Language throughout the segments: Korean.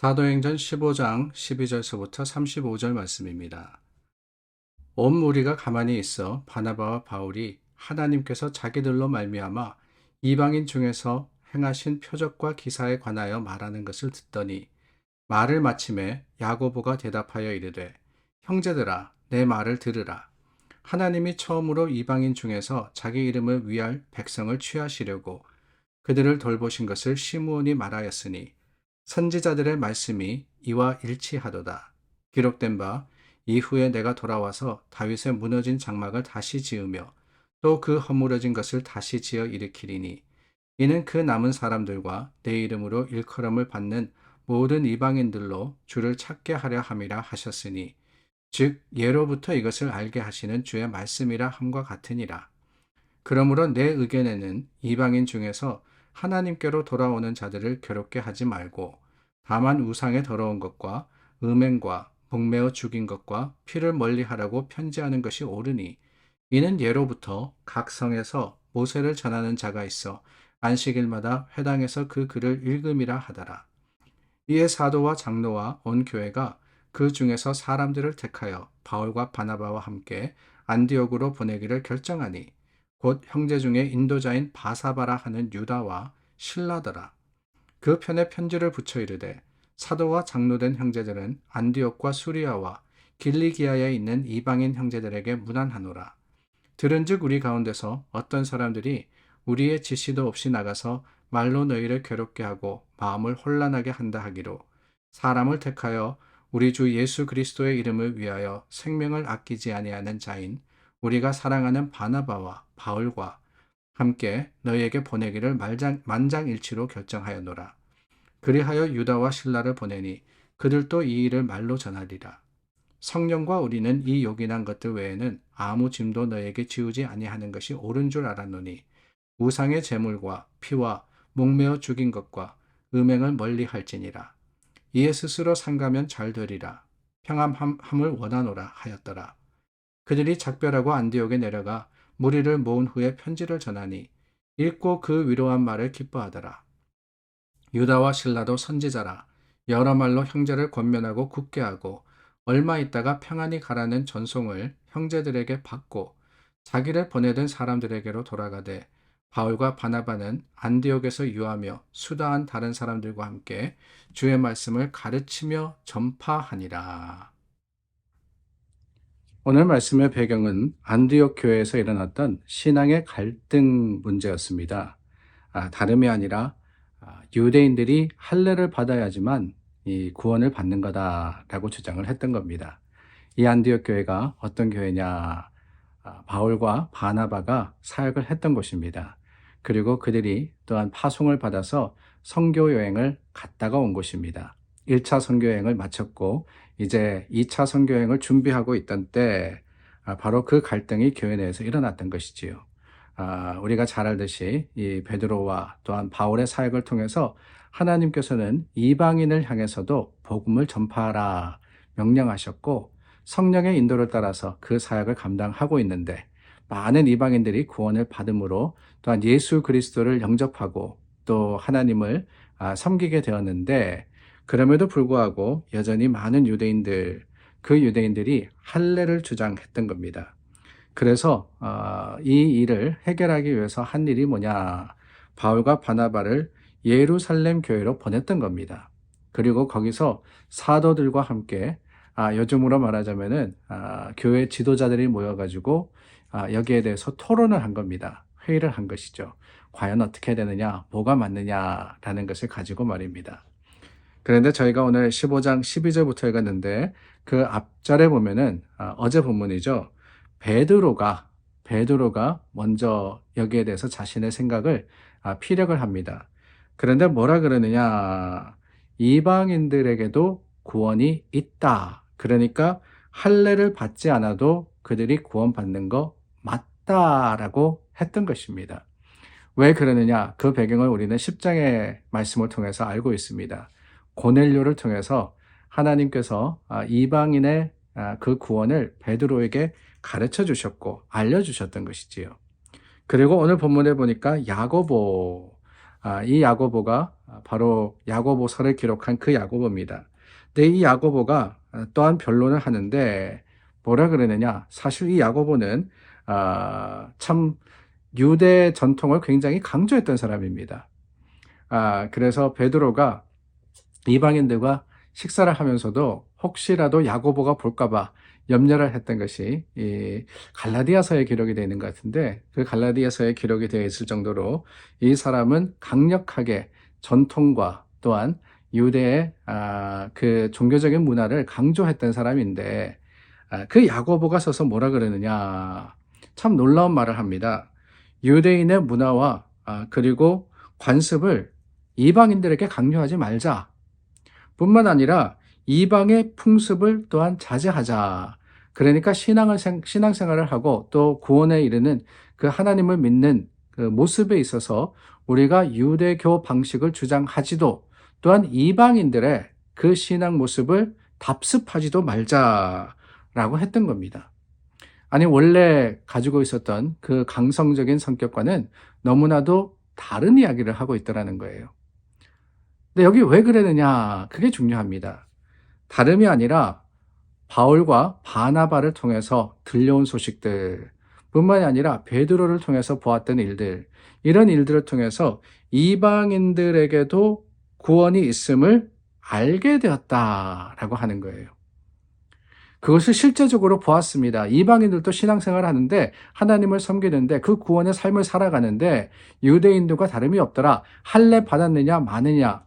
사도행전 15장 12절서부터 35절 말씀입니다. 온 무리가 가만히 있어 바나바와 바울이 하나님께서 자기들로 말미암아 이방인 중에서 행하신 표적과 기사에 관하여 말하는 것을 듣더니 말을 마침에 야고보가 대답하여 이르되 형제들아 내 말을 들으라. 하나님이 처음으로 이방인 중에서 자기 이름을 위할 백성을 취하시려고 그들을 돌보신 것을 시므온이 말하였으니 선지자들의 말씀이 이와 일치하도다. 기록된 바 이후에 내가 돌아와서 다윗의 무너진 장막을 다시 지으며 또 그 허물어진 것을 다시 지어 일으키리니 이는 그 남은 사람들과 내 이름으로 일컬음을 받는 모든 이방인들로 주를 찾게 하려 함이라 하셨으니 즉 예로부터 이것을 알게 하시는 주의 말씀이라 함과 같으니라. 그러므로 내 의견에는 이방인 중에서 하나님께로 돌아오는 자들을 괴롭게 하지 말고 다만 우상의 더러운 것과 음행과 목매어 죽인 것과 피를 멀리하라고 편지하는 것이 옳으니 이는 예로부터 각 성에서 모세를 전하는 자가 있어 안식일마다 회당에서 그 글을 읽음이라 하더라. 이에 사도와 장로와 온 교회가 그 중에서 사람들을 택하여 바울과 바나바와 함께 안디옥으로 보내기를 결정하니 곧 형제 중에 인도자인 바사바라 하는 유다와 실라더라. 그 편에 편지를 붙여 이르되 사도와 장로된 형제들은 안디옥과 수리아와 길리기아에 있는 이방인 형제들에게 문안하노라. 들은즉 우리 가운데서 어떤 사람들이 우리의 지시도 없이 나가서 말로 너희를 괴롭게 하고 마음을 혼란하게 한다 하기로 사람을 택하여 우리 주 예수 그리스도의 이름을 위하여 생명을 아끼지 아니하는 자인 우리가 사랑하는 바나바와 바울과 함께 너희에게 보내기를 만장일치로 결정하였노라. 그리하여 유다와 실라를 보내니 그들도 이 일을 말로 전하리라. 성령과 우리는 이 요긴한 것들 외에는 아무 짐도 너에게 지우지 아니하는 것이 옳은 줄 알았노니 우상의 제물과 피와 목매어 죽인 것과 음행을 멀리 할지니라. 이에 스스로 상가면 잘 되리라. 평안함을 원하노라 하였더라. 그들이 작별하고 안디옥에 내려가 무리를 모은 후에 편지를 전하니 읽고 그 위로한 말을 기뻐하더라. 유다와 실라도 선지자라 여러 말로 형제를 권면하고 굳게 하고 얼마 있다가 평안히 가라는 전송을 형제들에게 받고 자기를 보내던 사람들에게로 돌아가되 바울과 바나바는 안디옥에서 유하며 수다한 다른 사람들과 함께 주의 말씀을 가르치며 전파하니라. 오늘 말씀의 배경은 안디옥 교회에서 일어났던 신앙의 갈등 문제였습니다. 다름이 아니라 유대인들이 할례를 받아야지만 이 구원을 받는 거다라고 주장을 했던 겁니다. 이 안디옥 교회가 어떤 교회냐? 바울과 바나바가 사역을 했던 곳입니다. 그리고 그들이 또한 파송을 받아서 선교 여행을 갔다가 온 곳입니다. 1차 선교 여행을 마쳤고 이제 2차 선교 여행을 준비하고 있던 때 바로 그 갈등이 교회 내에서 일어났던 것이지요. 우리가 잘 알듯이 이 베드로와 또한 바울의 사역을 통해서 하나님께서는 이방인을 향해서도 복음을 전파하라 명령하셨고 성령의 인도를 따라서 그 사역을 감당하고 있는데 많은 이방인들이 구원을 받음으로 또한 예수 그리스도를 영접하고 또 하나님을 섬기게 되었는데 그럼에도 불구하고 여전히 많은 그 유대인들이 할례를 주장했던 겁니다. 그래서 이 일을 해결하기 위해서 한 일이 뭐냐? 바울과 바나바를 예루살렘 교회로 보냈던 겁니다. 그리고 거기서 사도들과 함께 요즘으로 말하자면은 교회 지도자들이 모여가지고 여기에 대해서 토론을 한 겁니다. 회의를 한 것이죠. 과연 어떻게 해야 되느냐, 뭐가 맞느냐라는 것을 가지고 말입니다. 그런데 저희가 오늘 15장 12절부터 읽었는데 그 앞절에 보면은 어제 본문이죠. 베드로가 먼저 여기에 대해서 자신의 생각을 피력을 합니다. 그런데 뭐라 그러느냐? 이방인들에게도 구원이 있다. 그러니까 할례를 받지 않아도 그들이 구원받는 거 맞다라고 했던 것입니다. 왜 그러느냐? 그 배경을 우리는 10장의 말씀을 통해서 알고 있습니다. 고넬료를 통해서 하나님께서 이방인의 그 구원을 베드로에게 가르쳐 주셨고 알려주셨던 것이지요. 그리고 오늘 본문에 보니까 야고보, 이 야고보가 바로 야고보서를 기록한 그 야고보입니다. 근데 이 야고보가 또한 변론을 하는데 뭐라 그러느냐? 사실 이 야고보는 참 유대 전통을 굉장히 강조했던 사람입니다. 그래서 베드로가 이방인들과 식사를 하면서도 혹시라도 야고보가 볼까봐 염려를 했던 것이 이 갈라디아서에 기록이 되어 있는 것 같은데, 그 갈라디아서에 기록이 되어 있을 정도로 이 사람은 강력하게 전통과 또한 유대의 그 종교적인 문화를 강조했던 사람인데, 그 야고보가 서서 뭐라 그러느냐, 참 놀라운 말을 합니다. 유대인의 문화와 그리고 관습을 이방인들에게 강요하지 말자. 뿐만 아니라 이방의 풍습을 또한 자제하자. 그러니까 신앙생활을 하고 또 구원에 이르는 그 하나님을 믿는 그 모습에 있어서 우리가 유대교 방식을 주장하지도, 또한 이방인들의 그 신앙 모습을 답습하지도 말자라고 했던 겁니다. 아니, 원래 가지고 있었던 그 강성적인 성격과는 너무나도 다른 이야기를 하고 있더라는 거예요. 근데 여기 왜 그러느냐? 그게 중요합니다. 다름이 아니라 바울과 바나바를 통해서 들려온 소식들 뿐만이 아니라 베드로를 통해서 보았던 일들, 이런 일들을 통해서 이방인들에게도 구원이 있음을 알게 되었다라고 하는 거예요. 그것을 실제적으로 보았습니다. 이방인들도 신앙생활을 하는데, 하나님을 섬기는데, 그 구원의 삶을 살아가는데 유대인들과 다름이 없더라. 할례 받았느냐 마느냐,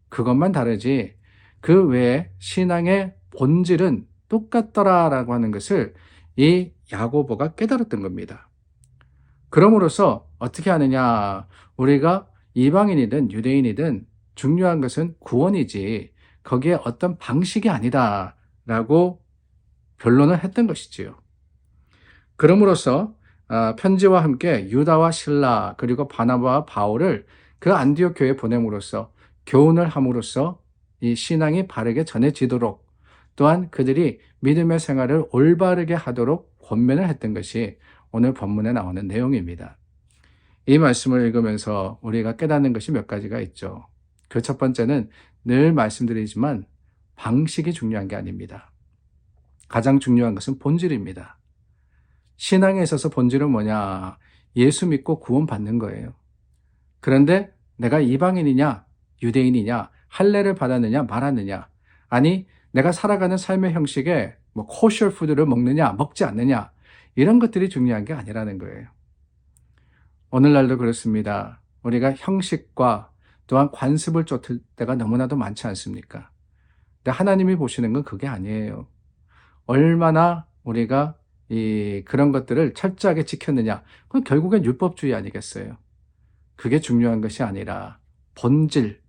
그것만 다르지 그 외에 신앙의 본질은 똑같더라라고 하는 것을 이 야고보가 깨달았던 겁니다. 그럼으로써 어떻게 하느냐, 우리가 이방인이든 유대인이든 중요한 것은 구원이지 거기에 어떤 방식이 아니다라고 변론을 했던 것이지요. 그럼으로써 편지와 함께 유다와 실라 그리고 바나바와 바울을 그 안디옥 교회에 보냄으로써, 교훈을 함으로써 이 신앙이 바르게 전해지도록, 또한 그들이 믿음의 생활을 올바르게 하도록 권면을 했던 것이 오늘 본문에 나오는 내용입니다. 이 말씀을 읽으면서 우리가 깨닫는 것이 몇 가지가 있죠. 그 첫 번째는 늘 말씀드리지만 방식이 중요한 게 아닙니다. 가장 중요한 것은 본질입니다. 신앙에 있어서 본질은 뭐냐? 예수 믿고 구원받는 거예요. 그런데 내가 이방인이냐, 유대인이냐, 할례를 받았느냐, 말았느냐, 아니, 내가 살아가는 삶의 형식에 코셔 푸드를 먹느냐, 먹지 않느냐, 이런 것들이 중요한 게 아니라는 거예요. 오늘날도 그렇습니다. 우리가 형식과 또한 관습을 쫓을 때가 너무나도 많지 않습니까? 근데 하나님이 보시는 건 그게 아니에요. 얼마나 우리가 그런 것들을 철저하게 지켰느냐, 그건 결국엔 율법주의 아니겠어요? 그게 중요한 것이 아니라 본질,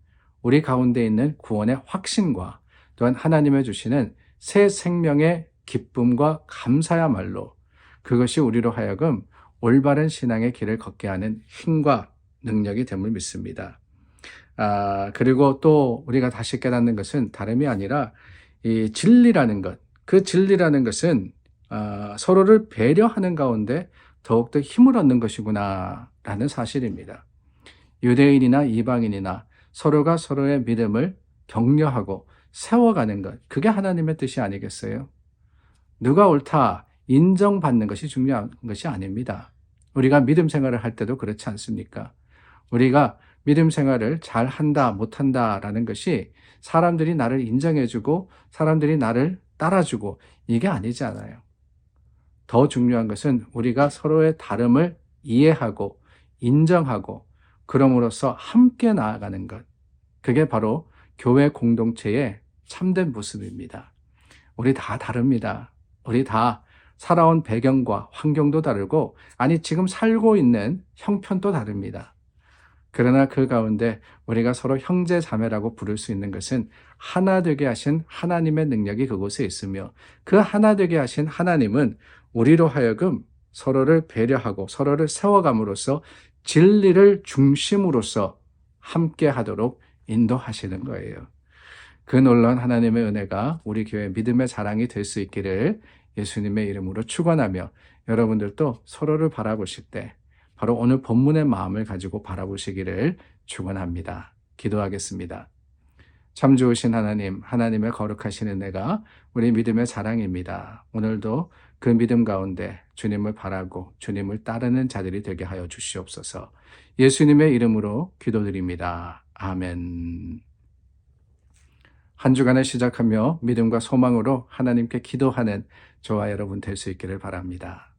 우리 가운데 있는 구원의 확신과 또한 하나님의 주시는 새 생명의 기쁨과 감사야말로 그것이 우리로 하여금 올바른 신앙의 길을 걷게 하는 힘과 능력이 됨을 믿습니다. 그리고 또 우리가 다시 깨닫는 것은 다름이 아니라 이 진리라는 것, 그 진리라는 것은 서로를 배려하는 가운데 더욱더 힘을 얻는 것이구나 라는 사실입니다. 유대인이나 이방인이나 서로가 서로의 믿음을 격려하고 세워가는 것, 그게 하나님의 뜻이 아니겠어요? 누가 옳다 인정받는 것이 중요한 것이 아닙니다. 우리가 믿음 생활을 할 때도 그렇지 않습니까? 우리가 믿음 생활을 잘 한다 못한다 라는 것이 사람들이 나를 인정해주고 사람들이 나를 따라주고 이게 아니잖아요. 더 중요한 것은 우리가 서로의 다름을 이해하고 인정하고 그럼으로써 함께 나아가는 것, 그게 바로 교회 공동체의 참된 모습입니다. 우리 다 다릅니다. 우리 다 살아온 배경과 환경도 다르고, 아니 지금 살고 있는 형편도 다릅니다. 그러나 그 가운데 우리가 서로 형제 자매라고 부를 수 있는 것은 하나 되게 하신 하나님의 능력이 그곳에 있으며, 그 하나 되게 하신 하나님은 우리로 하여금 서로를 배려하고 서로를 세워감으로써 진리를 중심으로써 함께 하도록 인도하시는 거예요. 그 놀라운 하나님의 은혜가 우리 교회 믿음의 자랑이 될 수 있기를 예수님의 이름으로 축원하며, 여러분들도 서로를 바라보실 때 바로 오늘 본문의 마음을 가지고 바라보시기를 축원합니다. 기도하겠습니다. 참 좋으신 하나님, 하나님의 거룩하신 은혜가 우리 믿음의 자랑입니다. 오늘도 그 믿음 가운데 주님을 바라고 주님을 따르는 자들이 되게 하여 주시옵소서. 예수님의 이름으로 기도드립니다. 아멘. 한 주간을 시작하며 믿음과 소망으로 하나님께 기도하는 저와 여러분 될 수 있기를 바랍니다.